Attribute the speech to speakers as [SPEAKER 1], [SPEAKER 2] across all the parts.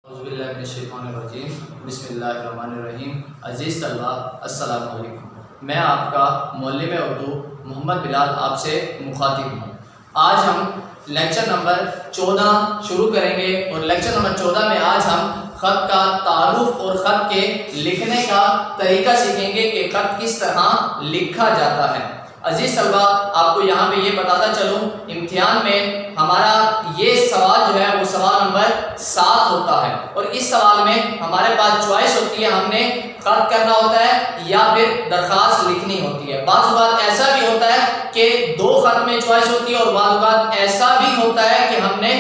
[SPEAKER 1] بسم اللہ الرحمن الرحیم۔ عزیز طلبہ السلام علیکم، میں آپ کا معلم اردو محمد بلال آپ سے مخاطب ہوں۔ آج ہم لیکچر نمبر 14 شروع کریں گے اور لیکچر نمبر 14 میں آج ہم خط کا تعارف اور خط کے لکھنے کا طریقہ سیکھیں گے کہ خط کس طرح لکھا جاتا ہے۔ عزیز طلبہ، آپ کو یہاں پہ یہ بتاتا چلوں، امتحان میں ہمارا یہ سوال جو ہے وہ سوال نمبر 7 ہوتا ہے اور اس سوال میں ہمارے پاس چوائس ہوتی ہے، ہم نے خط کرنا ہوتا ہے یا پھر درخواست لکھنی ہوتی ہے۔ بعض اوقات ایسا بھی ہوتا ہے کہ 2 خط میں چوائس ہوتی ہے اور بعض اوقات ایسا بھی ہوتا ہے کہ ہم نے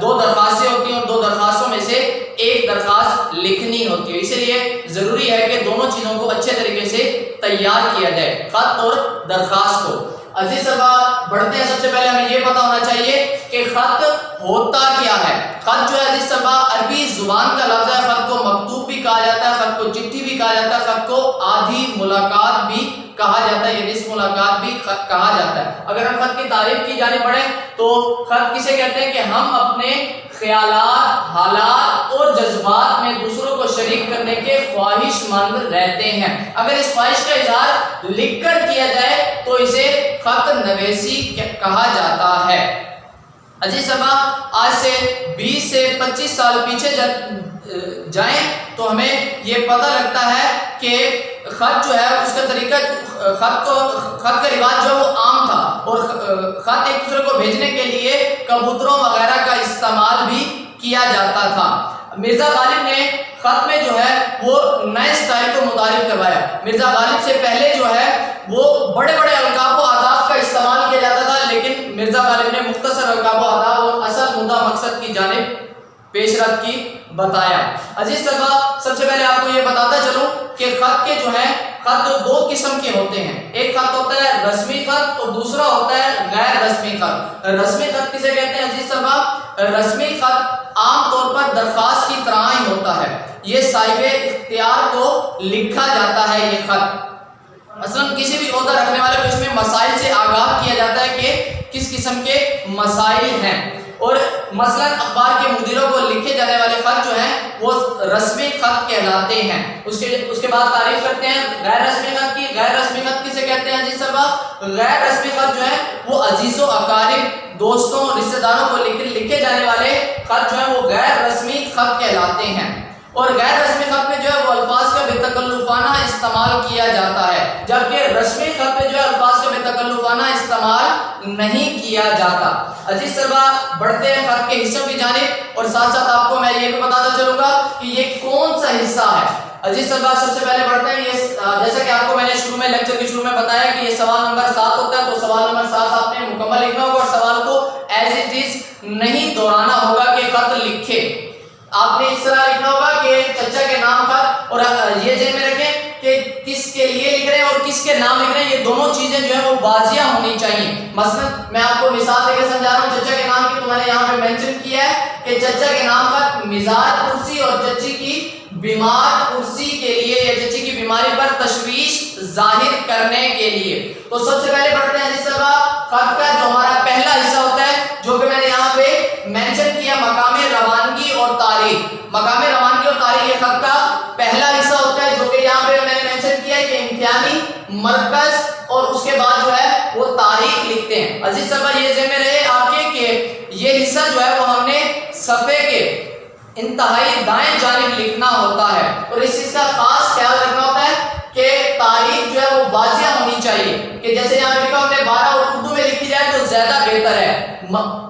[SPEAKER 1] 2 درخواستیں ہوتی ہیں اور 2 درخواستوں میں سے ایک درخواست لکھنی ہوتی ہے۔ اس لیے ضروری ہے کہ دونوں چیزوں کو اچھے طریقے سے تیار کیا جائے، خط اور درخواست کو۔ عزیز طلبہ، بڑھتے ہیں۔ سب سے پہلے ہمیں یہ پتہ ہونا چاہیے کہ خط ہوتا کیا ہے۔ خط جو ہے عزیز طلبہ عربی زبان کا لفظ ہے۔ خط کو مکتوب بھی کہا جاتا ہے، خط کو چٹھی بھی کہا جاتا ہے، خط کو آدھی ملاقات بھی کہا جاتا ہے، یعنی نصف ملاقات بھی کہا جاتا ہے۔ اگر ہم خط کی تعریف کی جانب بڑھیں تو خط کسے کہتے ہیں کہ ہم اپنے خیالات، حالات اور جذبات میں دوسروں کو شریک کرنے کے خواہش مند رہتے ہیں۔ اگر اس خواہش کا اظہار لکھ کر کیا جائے تو اسے خط نویسی کہا جاتا ہے۔ عزیز صاحبہ، آج سے 20 سے 25 سال پیچھے جائیں تو ہمیں یہ پتہ لگتا ہے کہ خط جو ہے اس کا طریقہ، خط کا رواج جو ہے وہ عام تھا اور خط ایک دوسرے کو بھیجنے کے لیے کبوتروں وغیرہ کا استعمال بھی کیا جاتا تھا۔ مرزا غالب نے خط میں جو ہے وہ نئے سٹائل کو متعارف کروایا۔ مرزا غالب سے پہلے جو ہے وہ بڑے بڑے القاب و آداب کا استعمال کیا جاتا تھا، لیکن مرزا غالب نے مختصر القاب و آداب اور اصل مدعا مقصد کی جانب پیش رفت کی بتایا۔ عزیز طلبہ، سب سے پہلے آپ کو یہ بتاتا چلوں کہ خط کے جو ہیں خط 2 قسم کے ہوتے ہیں۔ ایک خط ہوتا ہے رسمی خط اور دوسرا ہوتا ہے غیر رسمی خط۔ رسمی خط کسے کہتے ہیں عزیز طلبہ؟ رسمی خط عام طور پر درخواست کی طرح ہی ہوتا ہے۔ یہ صاحب اختیار کو لکھا جاتا ہے۔ یہ خط مثلاً کسی بھی عہدہ رکھنے والے کو اس میں مسائل سے آگاہ کیا جاتا ہے کہ کس قسم کے مسائل ہیں، اور مثلاً اخبار کے مدیروں کو لکھے جانے والے خط جو ہیں وہ رسمی خط کہلاتے ہیں۔ اس کے بعد تعریف کرتے ہیں غیر رسمی خط کی۔ غیر رسمی خط کسے کہتے ہیں عزیز صاحبہ؟ غیر رسمی خط جو ہے وہ عزیز و اقارب، دوستوں، رشتہ داروں کو لکھے جانے والے خط جو ہیں وہ غیر رسمی خط کہلاتے ہیں۔ اور غیر رسمی خط میں جو ہے وہ الفاظ کا بے تکلفانہ استعمال کیا جاتا ہے، جبکہ رسمی خط میں جو ہے الفاظ کا بے تکلفانہ استعمال نہیں کیا جاتا۔ عزیز طلبہ، بڑھتے ہیں خط کے حصوں کی جانب اور ساتھ ساتھ آپ کو میں یہ بھی بتاتا چلوں گا کہ یہ کون سا حصہ ہے۔ عزیز طلبہ، سب سے پہلے بڑھتے ہیں، جیسا کہ آپ کو میں نے شروع میں لیکچر کے شروع میں بتایا کہ یہ سوال نمبر 7 ہوتا ہے، تو سوال نمبر 7 آپ نے مکمل لکھنا ہوگا اور سوال کو ایز اٹ از نہیں دہرانا ہوگا کہ خط لکھے۔ آپ نے اس طرح لکھنا ہوگا کہ چچا کے نام خط، اور یہ ذہن میں رکھیں کہ کس کے لیے لکھ رہے ہیں اور کس کے نام لکھ رہے ہیں، یہ دونوں چیزیں جو ہیں وہ واضح ہونی چاہیے۔ مثلا میں آپ کو مثال دے کے سمجھا رہا ہوں چچا کے نام کی، تو میں نے یہاں پہ مینشن کیا ہے کہ چچا کے نام خط مزار کرسی اور چچی کی بیمار کرسی کے لیے یا چچی کی بیماری پر تشویش ظاہر کرنے کے لیے۔ تو سب سے پہلے پڑھتے ہیں جس طرح خط کا جو ہمارا پہلا حصہ ہوتا ہے، جو کہ میں نے یہاں پہ مینشن کیا مقام روانگی اور تاریخ۔ مقام روانگی اور تاریخ یہ خط کا پہلا حصہ ہوتا ہے، جو کہ یہاں پہ میں نے مینشن کیا ہے کہ امتحانی مرکز اور اس کے بعد جو ہے وہ تاریخ لکھتے ہیں۔ عزیز طلبہ، یہ ذہن میں رہے آپ کے کہ یہ حصہ جو ہے وہ ہم نے صفحے کے انتہائی دائیں جانب لکھنا ہوتا ہے، اور اس چیز کا خاص خیال رکھنا ہوتا ہے کہ تاریخ جو ہے وہ واضح ہونی چاہیے، کہ جیسے یہاں لکھا ہوتا ہے 12 اور اردو میں لکھی جائے تو زیادہ بہتر ہے۔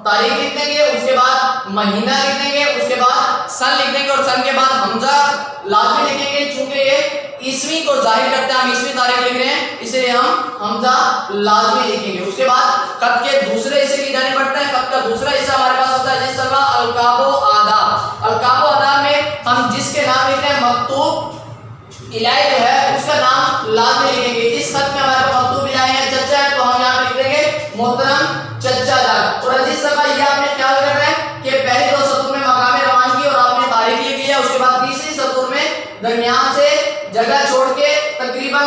[SPEAKER 1] تاریخ لکھ دیں گے، اس کے بعد مہینہ لکھ دیں گے، اس کے بعد سن لکھ دیں گے اور سن کے بعد حمزہ لازمی لکھیں گے، چونکہ یہ عیسوی کو ظاہر کرتے ہیں، ہم عیسوی تاریخ لکھ رہے ہیں اس لیے ہم حمزہ لازمی لکھیں گے۔ اس کے بعد خط کے دوسرے حصے کی جانب بڑھتے ہیں۔ خط کا دوسرا حصہ ہمارے پاس ہوتا ہے جس طرح القاب و آداب۔ القاب و آداب میں ہم جس کے نام لکھتے ہیں مکتوب الہی جو ہے اس کا نام لازمی لکھیں گے۔ اس خط میں ہمارے پاس مکتوب الہی ہے، چچا ہے، تو ہم یہاں لکھ دیں گے محترم چچا جان۔ اور عزیز صاحبہ، یہ آپ نے خیال کرنا ہے کہ پہلی 2 سطور میں مقام روانگی اور آپ نے تاریخ لکھ لیا، اس کے بعد تیسری سطور میں درمیان سے جگہ چھوڑ کے تقریباً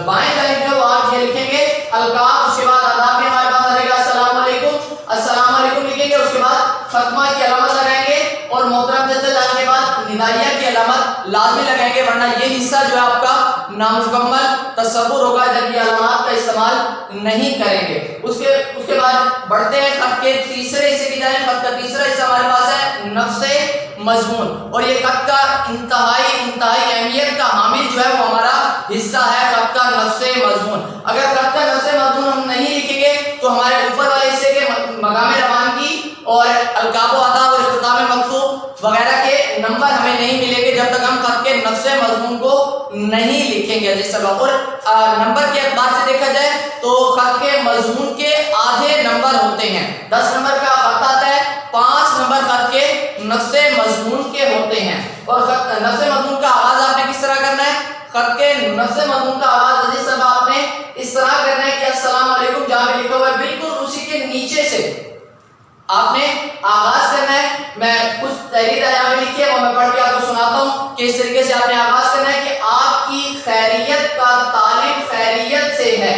[SPEAKER 1] بائیں جانب جو آپ یہ لکھیں گے القاب، اس کے بعد آداب میں ہمارے پاس آ جائے گا السلام علیکم، السلام علیکم لکھیں گے، اس کے بعد ختمہ کی علامت لگائیں گے اور محترم چچا جان کے بعد ندائیہ کی علامت لازمی لگائیں گے، ورنہ یہ حصہ جو ہے آپ کا نامکمل تصور ہوگا جب یہ علامات کا استعمال نہیں کریں گے۔ اس کے بعد بڑھتے ہیں خط کے تیسرے حصے کی جانب۔ خط کا تیسرا حصہ ہمارے پاس ہے نفس مضمون، اور یہ خط کا انتہائی اہمیت کا حامل جو ہے وہ ہمارا حصہ ہے خط کا نفس مضمون۔ اگر خط کا نفس مضمون ہم نہیں لکھیں گے تو ہمارے اوپر والے حصے کے مقام روانگی اور القاب و آداب اور اختتام مکتوب وغیرہ کے نمبر ہمیں نہیں ملیں گے جب تک ہم خط کے نفس مضمون کو نہیں لکھیں گے عزیز طلبہ۔ اور نمبر کے اعتبار سے دیکھا جائے تو خط کے مضمون کے آدھے نمبر ہوتے ہیں۔ 10 نمبر کا خط آتا ہے، 5 نمبر خط کے نفس مضمون کے ہوتے ہیں۔ اور خط نفس مضمون کا آغاز آپ نے کس طرح کرنا ہے؟ خط کے نفس مضمون کا آغاز عزیز طلبہ آپ نے اس طرح کرنا ہے کہ السلام علیکم جہاں پہ لکھا ہوا ہے بالکل اسی کے نیچے سے آپ نے آغاز کرنا ہے۔ میں کچھ تحریر یہاں پہ لکھی ہے وہ میں پڑھ کے آپ کو سناتا ہوں کہ اس طریقے سے آپ نے آغاز کرنا ہے کہ آپ کی خیریت کا طالب خیریت سے ہے۔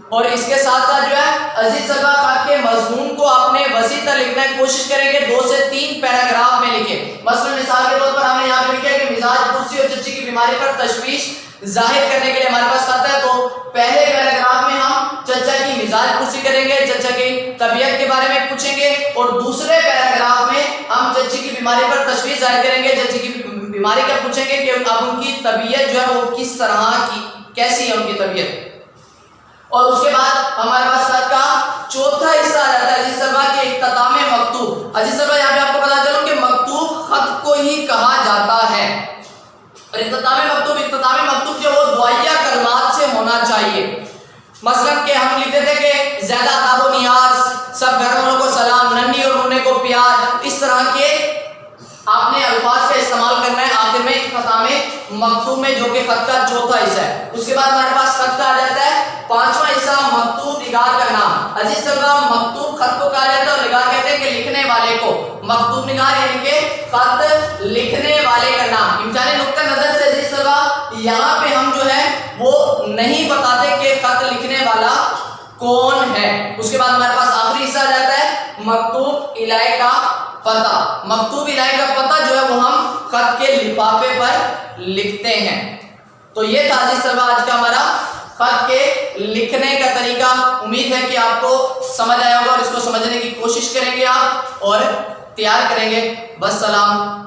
[SPEAKER 1] اور اس کے ساتھ ساتھ جو ہے عزیز طلبہ خط کے مضمون کو آپ نے وسیع تر لکھنے کی کوشش کریں گے، 2 سے 3 پیراگراف میں لکھیں۔ مثلا مثال کے طور پر ہم نے یہاں پہ لکھا ہے کہ مزاج پرسی اور چچی کی بیماری پر تشویش ظاہر کرنے کے لیے ہمارے پاس خط ہے، تو پہلے پیراگراف میں ہم چچا کی مزاج پرسی کریں گے، چچا کی طبیعت کے بارے میں پوچھیں گے، اور دوسرے پیراگراف میں ہم چچی کی بیماری پر تشویش ظاہر کریں گے، چچی کی بیماری کا پوچھیں گے کہ اب ان کی طبیعت جو ہے وہ کس طرح کی کیسی ہے ان کی طبیعت۔ اور اس کے بعد ہمارے پاس خط کا چوتھا حصہ آ جاتا ہے عزیز طلبہ کے اختتام مکتوب۔ عزیز طلبہ یہاں پہ آپ کو بتا چلوں کہ مکتوب خط کو ہی کہا جاتا ہے، اور اختتام مکتوب جو وہ دعائیہ کلمات سے ہونا چاہیے۔ مثلا کہ ہم لکھتے تھے کہ زیادہ آداب و نیاز، سب گھر والوں کو سلام، ننھی اور منہ کو پیار، اس طرح کے آپ نے الفاظ کا استعمال کرنا ہے آخر میں اختتام مکتوب میں، جو کہ خط کا چوتھا حصہ ہے۔ اس کے بعد ہمارے پاس خط کا آ جاتا ہے 5واں حصہ مکتوب نگار کا نام۔ عزیز طلبہ مکتوب خط کو کہا جاتا ہے اور نگار کہتے ہیں کہ لکھنے والے کو۔ مکتوب نگار یعنی کہ خط لکھنے والے کا نام۔ امتحانی نقطہ نظر سے عزیز طلبہ یہاں پہ ہم جو ہے وہ نہیں بتاتے کہ خط لکھنے والا کون ہے۔ اس کے بعد ہمارے پاس آخری حصہ آ جاتا ہے مکتوب الہی کا پتہ۔ مکتوب الہی کا پتہ جو ہے وہ ہم خط کے لفافے پر لکھتے ہیں۔ تو یہ تھا عزیز طلبہ آج کا ہمارا خط کے لکھنے کا طریقہ۔ امید ہے کہ آپ کو سمجھ آیا ہوگا اور اس کو سمجھنے کی کوشش کریں گے آپ اور تیار کریں گے۔ بس سلام۔